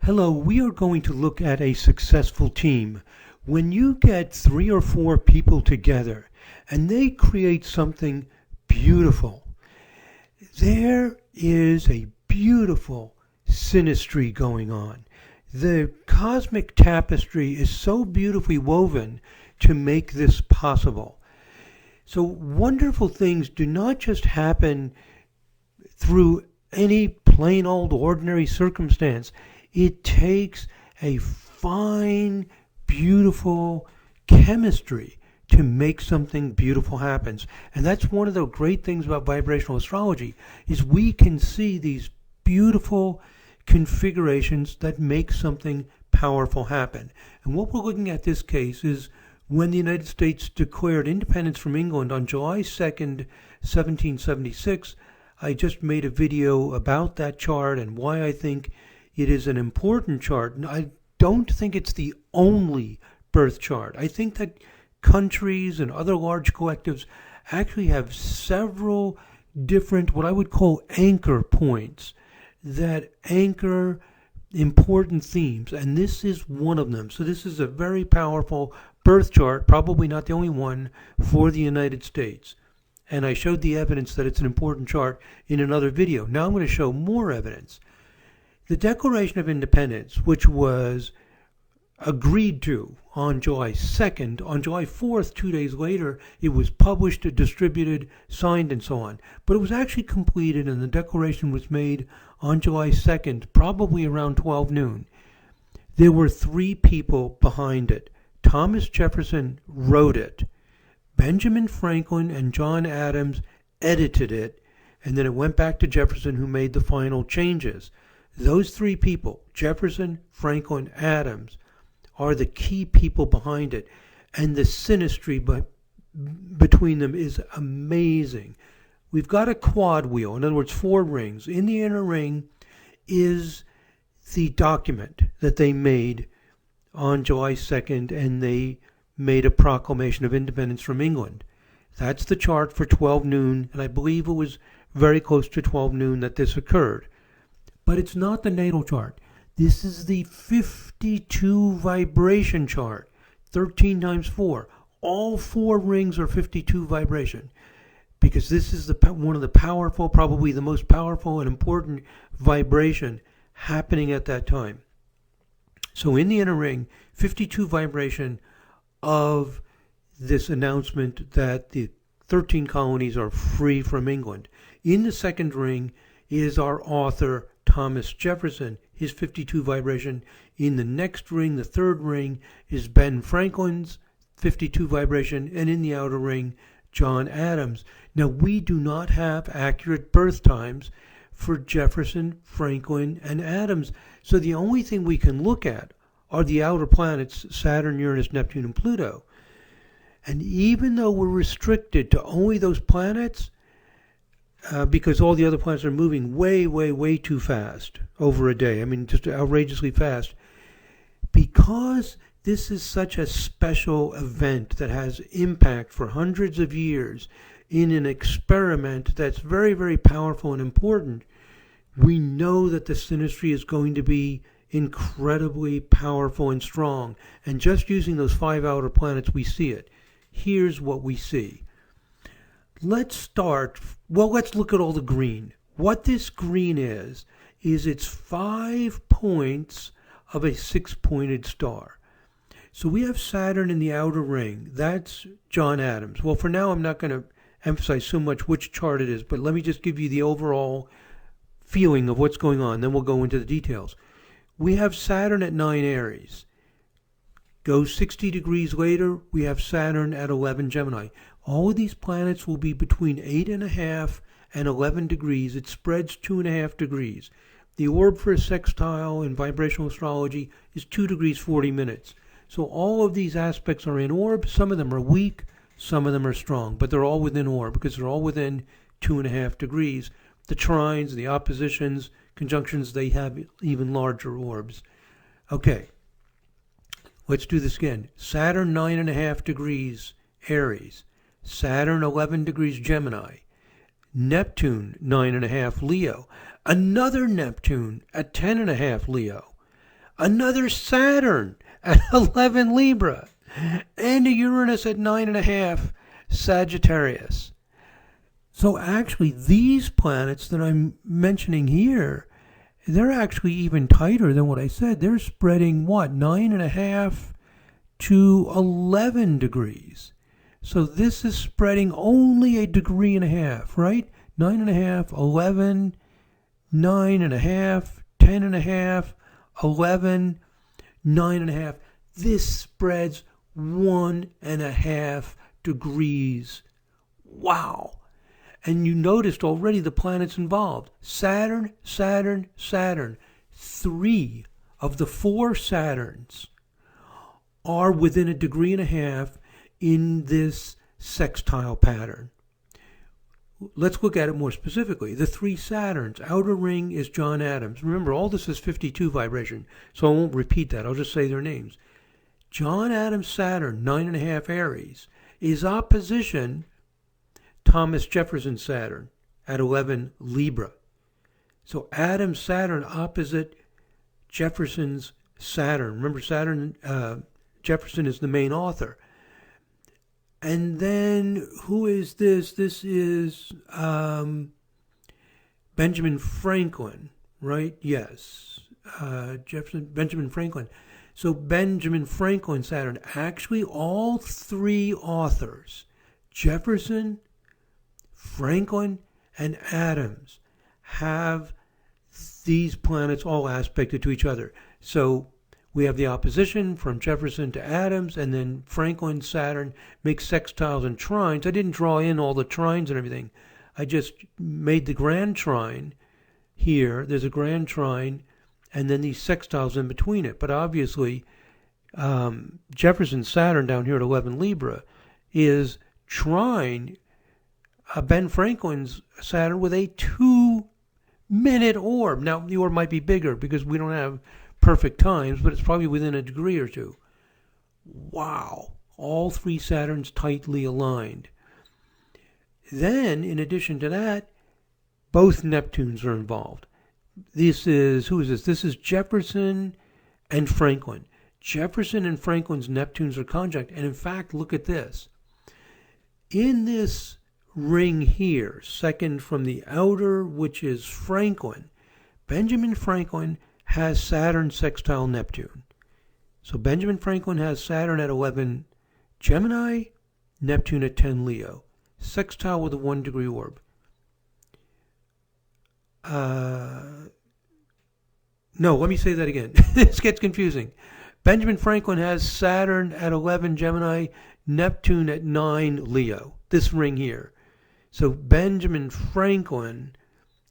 Hello, we are going to look at a successful team. When you get 3 or 4 people together and they create something beautiful, there is a beautiful synastry going on. The cosmic tapestry is so beautifully woven to make this possible. So wonderful things do not just happen through any plain old ordinary circumstance. It takes a fine, beautiful chemistry to make something beautiful happen. And that's one of the great things about vibrational astrology is we can see these beautiful configurations that make something powerful happen. And what we're looking at this case is when the United States declared independence from England on July 2nd, 1776. I just made a video about that chart and why I think it is an important chart. And I don't think it's the only birth chart. I think that countries and other large collectives actually have several different, what I would call anchor points that anchor important themes. And this is one of them. So this is a very powerful birth chart, probably not the only one for the United States. And I showed the evidence that it's an important chart in another video. Now I'm going to show more evidence. The Declaration of Independence, which was agreed to on July 2nd, on July 4th, 2 days later, it was published, distributed, signed, and so on. But it was actually completed, and the declaration was made on July 2nd, probably around 12 noon. There were 3 people behind it. Thomas Jefferson wrote it. Benjamin Franklin and John Adams edited it, and then it went back to Jefferson, who made the final changes. Those 3 people, Jefferson, Franklin, Adams, are the key people behind it. And the synastry between them is amazing. We've got a QuadWheel, in other words, 4 rings. In the inner ring is the document that they made on July 2nd, and they made a proclamation of independence from England. That's the chart for 12 noon, and I believe it was very close to 12 noon that this occurred. But it's not the natal chart. This is the 52 vibration chart, 13 times 4. All 4 rings are 52 vibration, because this is one of the powerful, probably the most powerful and important vibration happening at that time. So in the inner ring, 52 vibration of this announcement that the 13 colonies are free from England. In the second ring is our author, Thomas Jefferson, his 52 vibration. In the next ring, the third ring, is Ben Franklin's 52 vibration, and in the outer ring, John Adams. Now, we do not have accurate birth times for Jefferson, Franklin, and Adams, so the only thing we can look at are the outer planets, Saturn, Uranus, Neptune, and Pluto. And even though we're restricted to only those planets, because all the other planets are moving way, way, way too fast over a day, I mean, just outrageously fast, because this is such a special event that has impact for hundreds of years in an experiment that's very, very powerful and important, we know that the synastry is going to be incredibly powerful and strong. And just using those 5 outer planets, we see it. Here's what we see. Let's look at all the green. What this green is it's 5 points of a 6-pointed star. So we have Saturn in the outer ring. That's John Adams. Well, for now, I'm not going to emphasize so much which chart it is, but let me just give you the overall feeling of what's going on. Then we'll go into the details. We have Saturn at 9 Aries. Go 60 degrees later, we have Saturn at 11 Gemini. All of these planets will be between 8.5 and 11 degrees. It spreads 2.5 degrees. The orb for a sextile in vibrational astrology is 2 degrees 40 minutes. So all of these aspects are in orb. Some of them are weak, some of them are strong, but they're all within orb because they're all within 2.5 degrees. The trines, the oppositions, conjunctions, they have even larger orbs. Okay, let's do this again. Saturn 9.5 degrees Aries, Saturn 11 degrees Gemini, Neptune 9.5 Leo, another Neptune at 10.5 Leo, another Saturn at 11 Libra, and a Uranus at 9.5 Sagittarius. So actually, these planets that I'm mentioning here, they're actually even tighter than what I said. They're spreading, 9.5 to 11 degrees. So this is spreading only a degree and a half, right? 9.5, 11, 9.5, 10.5, 11, 9.5. This spreads 1.5 degrees. Wow. And you noticed already the planets involved. Saturn, Saturn, Saturn. 3 of the 4 Saturns are within a degree and a half in this sextile pattern. Let's look at it more specifically. The 3 Saturns, outer ring is John Adams. Remember, all this is 52 vibration, so I won't repeat that. I'll just say their names. John Adams Saturn, 9.5 Aries, is opposition Thomas Jefferson Saturn at 11 Libra. So Adams Saturn opposite Jefferson's Saturn. Remember, Jefferson is the main author. And then who is this? This is Benjamin Franklin, right? Yes. Benjamin Franklin. So Benjamin Franklin Saturn. Actually, all 3 authors, Jefferson, Franklin, and Adams, have these planets all aspected to each other. So we have the opposition from Jefferson to Adams, and then Franklin, Saturn makes sextiles and trines. I didn't draw in all the trines and everything. I just made the grand trine here. There's a grand trine, and then these sextiles in between it. But obviously, Jefferson, Saturn down here at 11 Libra is trine Ben Franklin's Saturn with a 2-minute orb. Now, the orb might be bigger because we don't have perfect times, but it's probably within a degree or two. Wow. All 3 Saturns tightly aligned. Then, in addition to that, both Neptunes are involved. Who is this? This is Jefferson and Franklin. Jefferson and Franklin's Neptunes are conjunct. And in fact, look at this. In this ring here, second from the outer, which is Franklin, Benjamin Franklin has Saturn sextile Neptune. So Benjamin Franklin has Saturn at 11 Gemini, Neptune at 10 Leo. Sextile with a 1 degree orb. No, let me say that again. This gets confusing. Benjamin Franklin has Saturn at 11 Gemini, Neptune at 9 Leo. This ring here. So Benjamin Franklin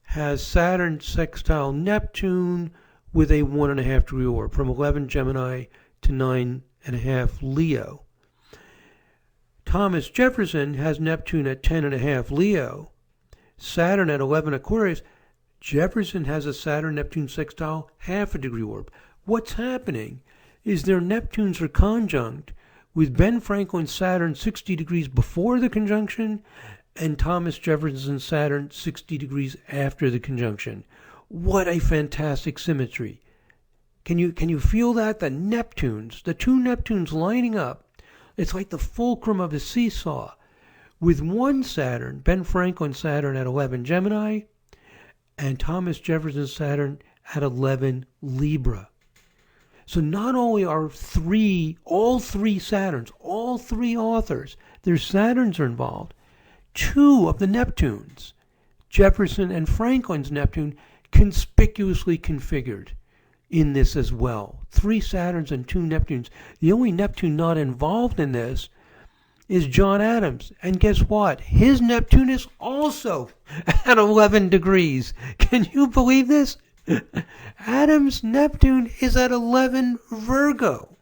has Saturn sextile Neptune with a 1.5 degree orb from 11 Gemini to 9.5 Leo. Thomas Jefferson has Neptune at 10.5 Leo, Saturn at 11 Aquarius. Jefferson has a Saturn-Neptune sextile half a degree orb. What's happening is their Neptunes are conjunct with Ben Franklin's Saturn 60 degrees before the conjunction and Thomas Jefferson's Saturn 60 degrees after the conjunction. What a fantastic symmetry. Can you feel that? The Neptunes, the 2 Neptunes lining up. It's like the fulcrum of a seesaw. With one Saturn, Ben Franklin's Saturn at 11 Gemini, and Thomas Jefferson's Saturn at 11 Libra. So not only are all 3 Saturns, all 3 authors, their Saturns are involved, 2 of the Neptunes, Jefferson and Franklin's Neptune, conspicuously configured in this as well. 3 Saturns and 2 Neptunes. The only Neptune not involved in this is John Adams. And guess what? His Neptune is also at 11 degrees. Can you believe this? Adams' Neptune is at 11 Virgo.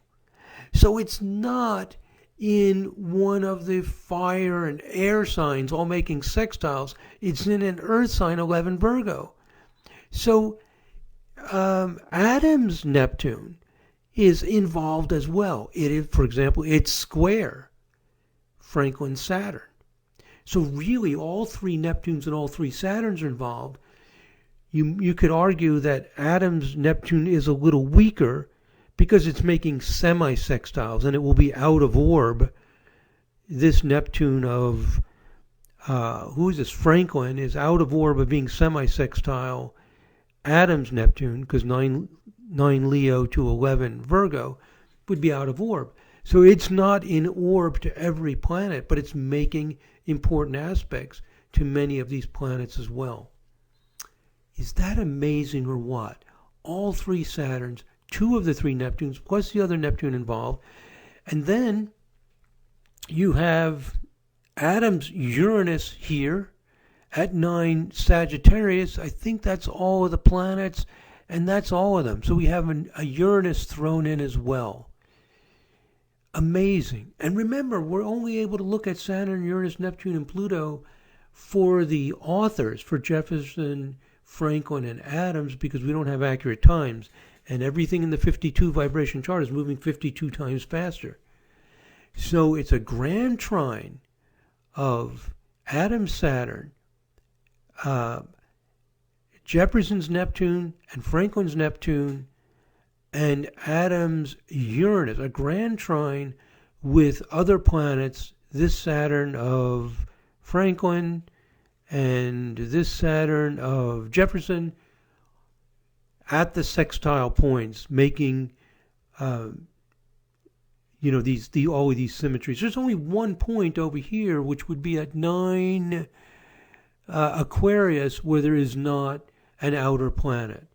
So it's not in one of the fire and air signs all making sextiles. It's in an earth sign, 11 Virgo. So Adams' Neptune is involved as well. It is, for example, it's square Franklin's Saturn. So really all 3 Neptunes and all 3 Saturns are involved. You could argue that Adams' Neptune is a little weaker because it's making semi-sextiles, and it will be out of orb. This Neptune of, who is this? Franklin is out of orb of being semi-sextile. Adam's Neptune, because 9 Leo to 11 Virgo, would be out of orb. So it's not in orb to every planet, but it's making important aspects to many of these planets as well. Is that amazing or what? All 3 Saturns, 2 of the 3 Neptunes, plus the other Neptune involved. And then you have Adam's Uranus here at 9 Sagittarius. I think that's all of the planets, and that's all of them. So we have a Uranus thrown in as well. Amazing. And remember, we're only able to look at Saturn, Uranus, Neptune, and Pluto for the authors, for Jefferson, Franklin, and Adams, because we don't have accurate times. And everything in the 52 vibration chart is moving 52 times faster. So it's a grand trine of Adam's Saturn, Jefferson's Neptune, and Franklin's Neptune, and Adam's Uranus, a grand trine with other planets, this Saturn of Franklin and this Saturn of Jefferson at the sextile points, making all of these symmetries. There's only one point over here, which would be at 9 Aquarius, where there is not an outer planet.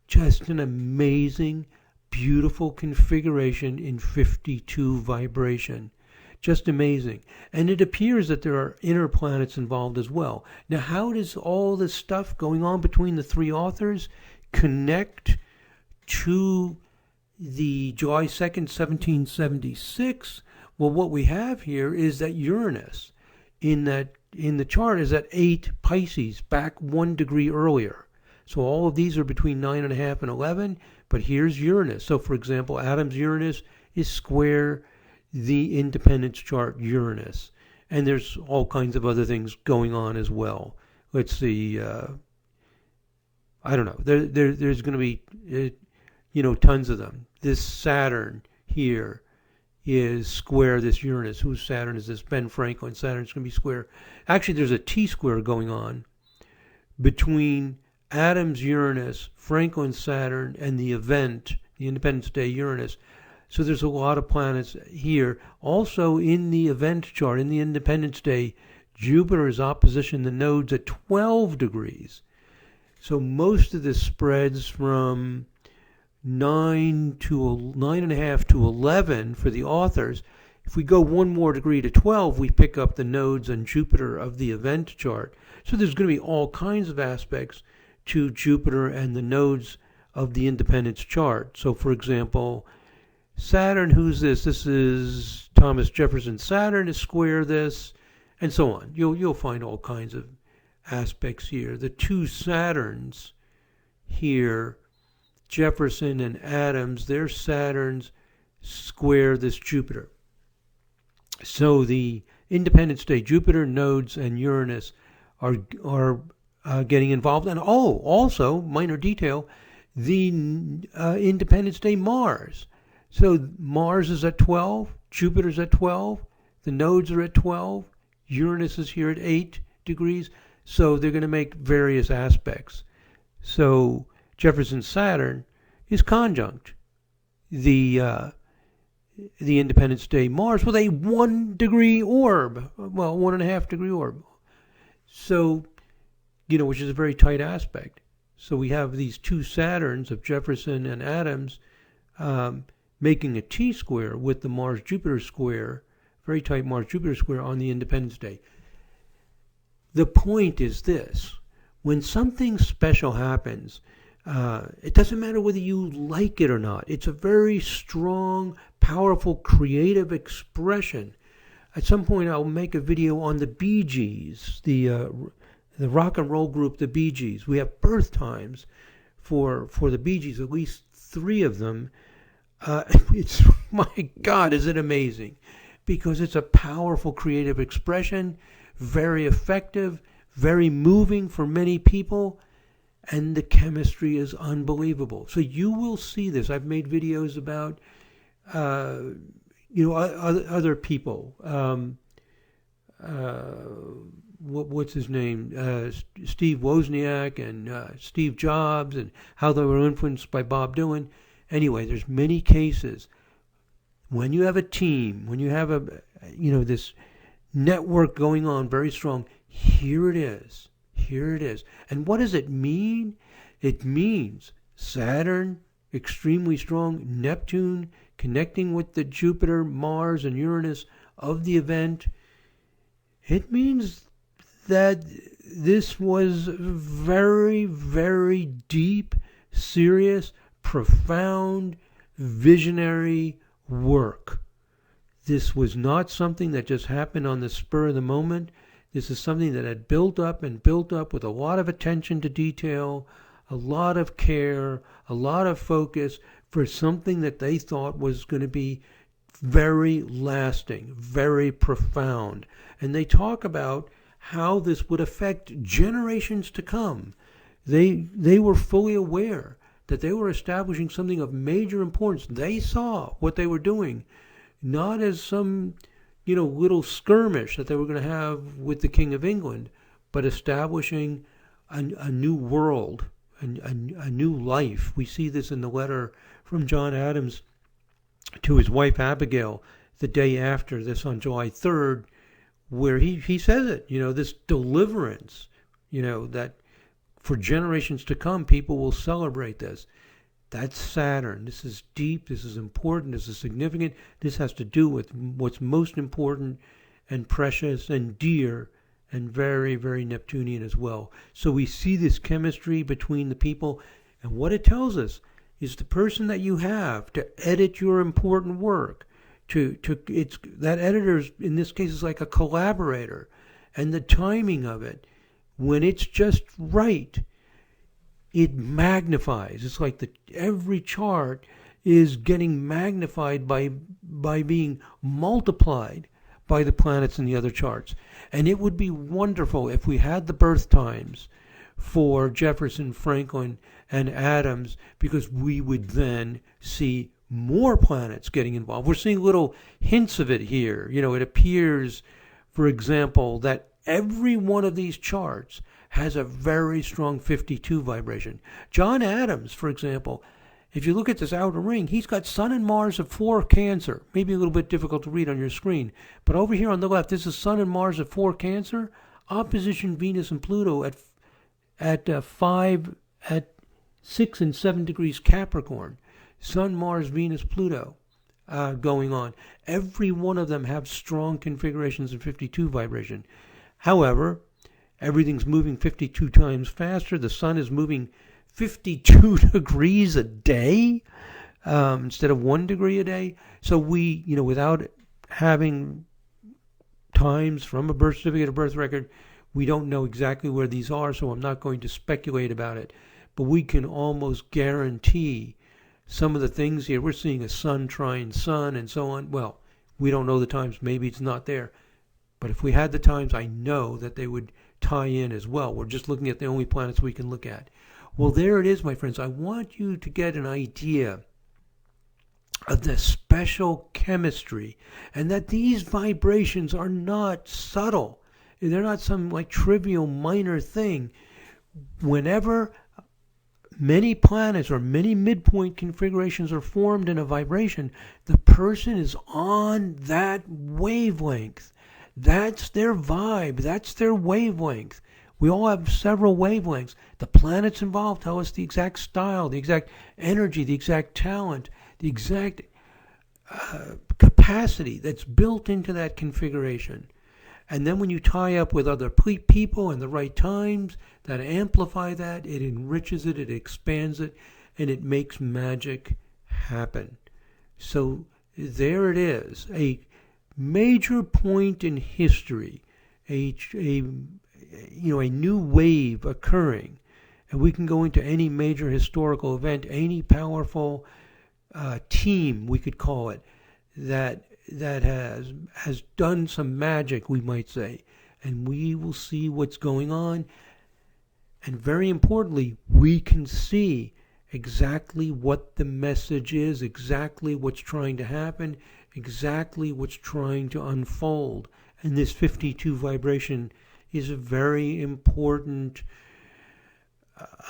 Just an amazing, beautiful configuration in 52 vibration. Just amazing. And it appears that there are inner planets involved as well. Now, how does all this stuff going on between the 3 authors connect to the July 2nd, 1776? Well, what we have here is that Uranus in the chart is at 8 Pisces, back 1 degree earlier. So all of these are between 9.5 and 11, but here's Uranus. So, for example, Adam's Uranus is square the independence chart Uranus. And there's all kinds of other things going on as well. Let's see, I don't know. There's going to be, tons of them. This Saturn here is square this Uranus. Whose Saturn is this? Ben Franklin. Saturn's going to be square. Actually, there's a T-square going on between Adam's Uranus, Franklin's Saturn, and the event, the Independence Day Uranus. So there's a lot of planets here. Also in the event chart, in the Independence Day, Jupiter is opposition the nodes at 12 degrees. So most of this spreads from 9.5 to 11 for the authors. If we go 1 more degree to 12, we pick up the nodes on Jupiter of the event chart. So there's going to be all kinds of aspects to Jupiter and the nodes of the independence chart. So, for example, Saturn, who's this? This is Thomas Jefferson. Saturn is square this, and so on. You'll find all kinds of aspects here. The 2 Saturns here, Jefferson and Adams, their Saturns square this Jupiter. So the Independence Day Jupiter, nodes, and Uranus are getting involved. And also, minor detail, the Independence Day Mars. So Mars is at 12, Jupiter's at 12, the nodes are at 12, Uranus is here at 8 degrees. So they're going to make various aspects. So Jefferson's Saturn is conjunct the Independence Day Mars with a 1 degree orb, well, 1.5 degree orb. So, which is a very tight aspect. So we have these 2 Saturns of Jefferson and Adams making a T-square with the Mars-Jupiter square, very tight Mars-Jupiter square on the Independence Day. The point is this: when something special happens, it doesn't matter whether you like it or not. It's a very strong, powerful, creative expression. At some point, I'll make a video on the Bee Gees, the rock and roll group, the Bee Gees. We have birth times for the Bee Gees, at least 3 of them. It's, my God, is it amazing? Because it's a powerful creative expression, very effective, very moving for many people. and the chemistry is unbelievable. So you will see this. I've made videos about, other people. What's his name? Steve Wozniak and Steve Jobs, and how they were influenced by Bob Dylan. Anyway, there's many cases. When you have a team, when you have this network going on very strong, here it is. Here it is. And what does it mean? It means Saturn, extremely strong, Neptune, connecting with the Jupiter, Mars, and Uranus of the event. It means that this was very, very deep, serious, profound, visionary work. This was not something that just happened on the spur of the moment. This is something that had built up and built up with a lot of attention to detail, a lot of care, a lot of focus for something that they thought was going to be very lasting, very profound. And they talk about how this would affect generations to come. They were fully aware that they were establishing something of major importance. They saw what they were doing, not as some little skirmish that they were going to have with the King of England, but establishing a new world, a new life. We see this in the letter from John Adams to his wife Abigail the day after this, on July 3rd, where he says it, this deliverance, that for generations to come, people will celebrate this. That's Saturn. This is deep. This is important. This is significant. This has to do with what's most important and precious and dear and very, very Neptunian as well. So we see this chemistry between the people. And what it tells us is the person that you have to edit your important work, that editor, in this case, is like a collaborator. And the timing of it, when it's just right, it magnifies. It's like every chart is getting magnified by being multiplied by the planets in the other charts. And it would be wonderful if we had the birth times for Jefferson, Franklin, and Adams, because we would then see more planets getting involved. We're seeing little hints of it here. It appears, for example, that every one of these charts has a very strong 52 vibration. John Adams, for example, if you look at this outer ring, he's got Sun and Mars at 4 Cancer. Maybe a little bit difficult to read on your screen. But over here on the left, this is Sun and Mars at 4 Cancer, opposition Venus and Pluto at 6 and 7 degrees Capricorn. Sun, Mars, Venus, Pluto going on. Every one of them have strong configurations of 52 vibration. However, everything's moving 52 times faster. The sun is moving 52 degrees a day instead of 1 degree a day. So we, without having times from a birth certificate or birth record, we don't know exactly where these are, so I'm not going to speculate about it. But we can almost guarantee some of the things here. We're seeing a sun trine sun and so on. Well, we don't know the times. Maybe it's not there. But if we had the times, I know that they would tie in as well. We're just looking at the only planets we can look at. Well, there it is, my friends. I want you to get an idea of the special chemistry, and that these vibrations are not subtle. They're not some like trivial minor thing. Whenever many planets or many midpoint configurations are formed in a vibration, the person is on that wavelength. That's their vibe. That's their wavelength. We all have several wavelengths. The planets involved tell us the exact style, the exact energy, the exact talent, the exact capacity that's built into that configuration. And then when you tie up with other people and the right times that amplify that, it enriches it, it expands it, and it makes magic happen. So there it is, a major point in history, a new wave occurring. And we can go into any major historical event, any powerful team, we could call it, that has done some magic, we might say. And we will see what's going on. And very importantly, we can see exactly what the message is, exactly what's trying to happen, exactly what's trying to unfold. And this 52 vibration is a very important,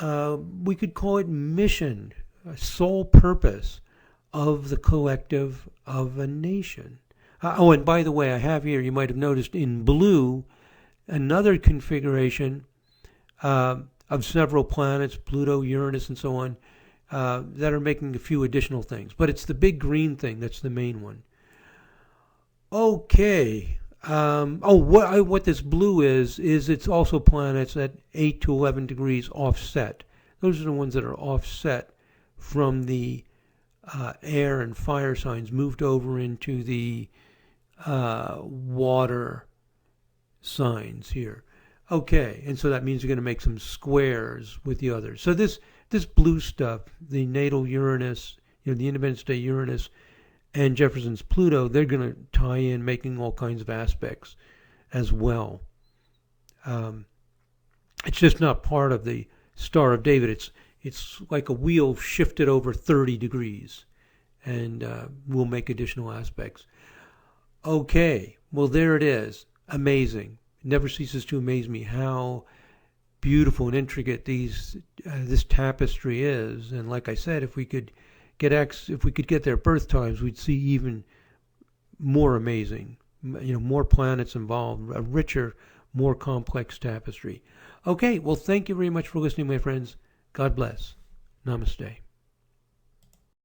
we could call it mission, a sole purpose of the collective of a nation. Oh, and by the way, I have here, you might have noticed in blue, another configuration of several planets, Pluto, Uranus, and so on, that are making a few additional things. But it's the big green thing that's the main one. Okay. What this blue is it's also planets at 8 to 11 degrees offset. Those are the ones that are offset from the air and fire signs, moved over into the water signs here. Okay, and so that means you're going to make some squares with the others. So this blue stuff, the natal Uranus, the Independence Day Uranus, and Jefferson's Pluto, they're going to tie in, making all kinds of aspects as well. It's just not part of the Star of David. It's like a wheel shifted over 30 degrees, and we'll make additional aspects. Okay, well, there it is. Amazing. It never ceases to amaze me how beautiful and intricate this tapestry is. And like I said, if we could get their birth times, we'd see even more amazing, more planets involved, a richer, more complex tapestry. Okay, well, thank you very much for listening, my friends. God bless. Namaste.